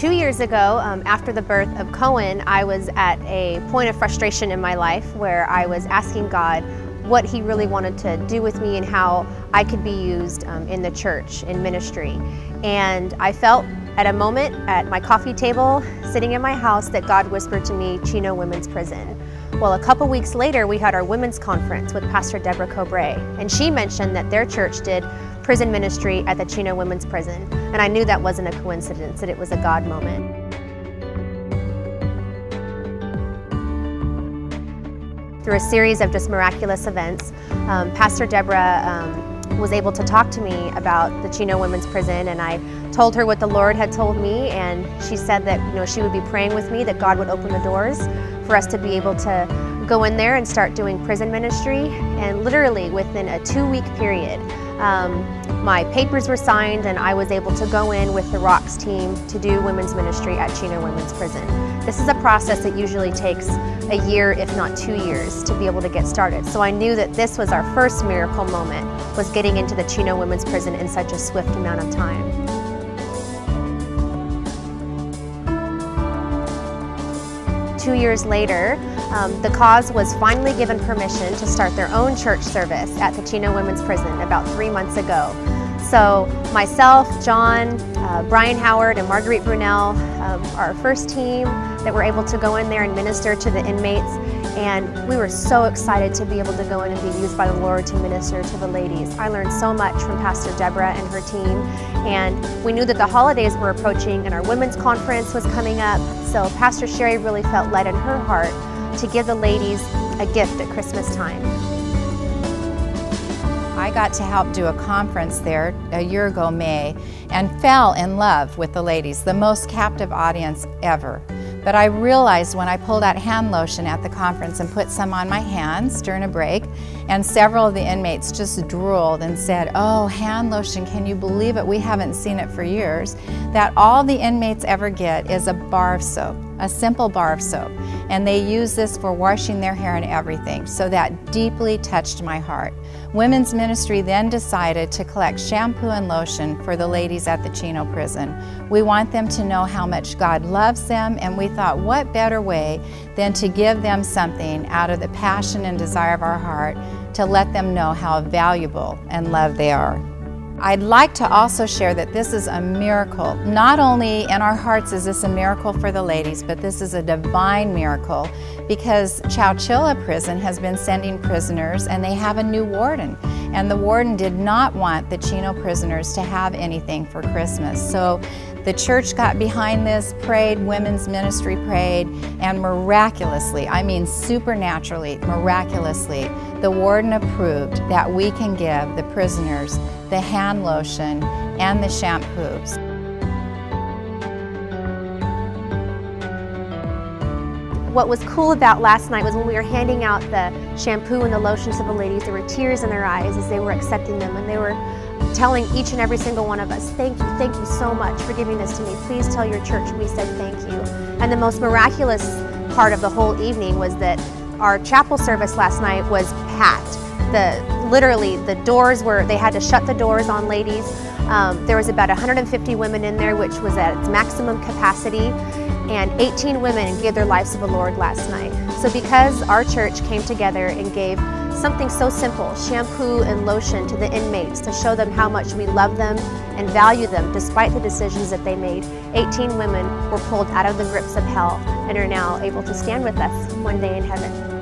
2 years ago, after the birth of Cohen, I was at a point of frustration in my life where I was asking God what He really wanted to do with me and how I could be used in the church, in ministry. And I felt at a moment at my coffee table, sitting in my house, that God whispered to me, Chino Women's Prison. Well, a couple weeks later, we had our women's conference with Pastor Deborah Cobray, and she mentioned that their church did prison ministry at the Chino Women's Prison. And I knew that wasn't a coincidence, that it was a God moment. Through a series of just miraculous events, Pastor Deborah was able to talk to me about the Chino Women's Prison, and I told her what the Lord had told me, and she said that she would be praying with me that God would open the doors for us to be able to go in there and start doing prison ministry. And literally within a 2-week period, my papers were signed and I was able to go in with the Rocks team to do women's ministry at Chino Women's Prison. This is a process that usually takes a year, if not 2 years, to be able to get started. So I knew that this was our first miracle moment, was getting into the Chino Women's Prison in such a swift amount of time. Two years later, the cause was finally given permission to start their own church service at the Chino Women's Prison about 3 months ago. So myself, John, Brian Howard, and Marguerite Brunel, our first team that were able to go in there and minister to the inmates. And we were so excited to be able to go in and be used by the Lord to minister to the ladies. I learned so much from Pastor Deborah and her team. And we knew that the holidays were approaching and our women's conference was coming up. So Pastor Sherry really felt led in her heart to give the ladies a gift at Christmas time. I got to help do a conference there a year ago, May, and fell in love with the ladies, the most captive audience ever. But I realized when I pulled out hand lotion at the conference and put some on my hands during a break, and several of the inmates just drooled and said, "Oh, hand lotion, can you believe it? We haven't seen it for years," that all the inmates ever get is a bar of soap, a simple bar of soap. And they use this for washing their hair and everything. So that deeply touched my heart. Women's ministry then decided to collect shampoo and lotion for the ladies at the Chino prison. We want them to know how much God loves them, and we thought, what better way than to give them something out of the passion and desire of our heart to let them know how valuable and loved they are. I'd like to also share that this is a miracle. Not only in our hearts is this a miracle for the ladies, but this is a divine miracle because Chowchilla prison has been sending prisoners and they have a new warden. And the warden did not want the Chino prisoners to have anything for Christmas. So the church got behind this, prayed, women's ministry prayed, and miraculously, I mean supernaturally, miraculously, the warden approved that we can give the prisoners the hand lotion and the shampoos. What was cool about last night was when we were handing out the shampoo and the lotion to the ladies, there were tears in their eyes as they were accepting them, and they were telling each and every single one of us, thank you so much for giving this to me. Please tell your church we said thank you. And the most miraculous part of the whole evening was that our chapel service last night was packed. Literally, the doors were, they had to shut the doors on ladies. There was about 150 women in there, which was at its maximum capacity, and 18 women gave their lives to the Lord last night. So because our church came together and gave something so simple, shampoo and lotion, to the inmates to show them how much we love them and value them despite the decisions that they made, 18 women were pulled out of the grips of hell and are now able to stand with us one day in heaven.